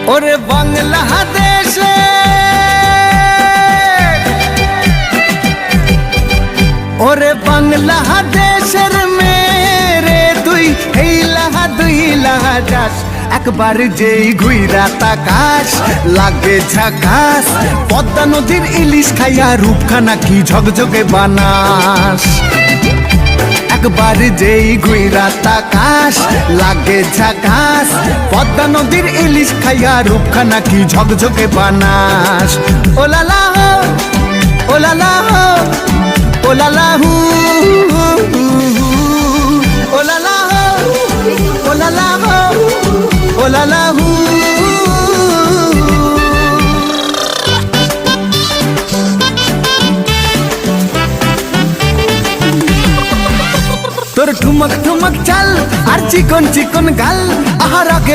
ওরে বাংলাদেশে ওরে বাংলাদেশের মেরে তুই হেইলাহা দুইলাহা যাস একবার যেই ঘুইরা তাকাস লাগে ঝাকাস পদ্মা নদীর ইলিশ খাইয়া রূপখানা কি ঝকঝকে বানাস একবার যেই ঘুইরা তাকাস লাগে ঝাকাস পদ্মা নদীর ইলিশ খাইয়া রূপখানা কি ঝকঝকে বানাস ওলালা হো ওলালা হো ওলালা হু ওলালা হো ওলালা হো ওলালা হু তোর ঠুমক ঠুমক চাল আর চিকন চিকন গাল আহারাকের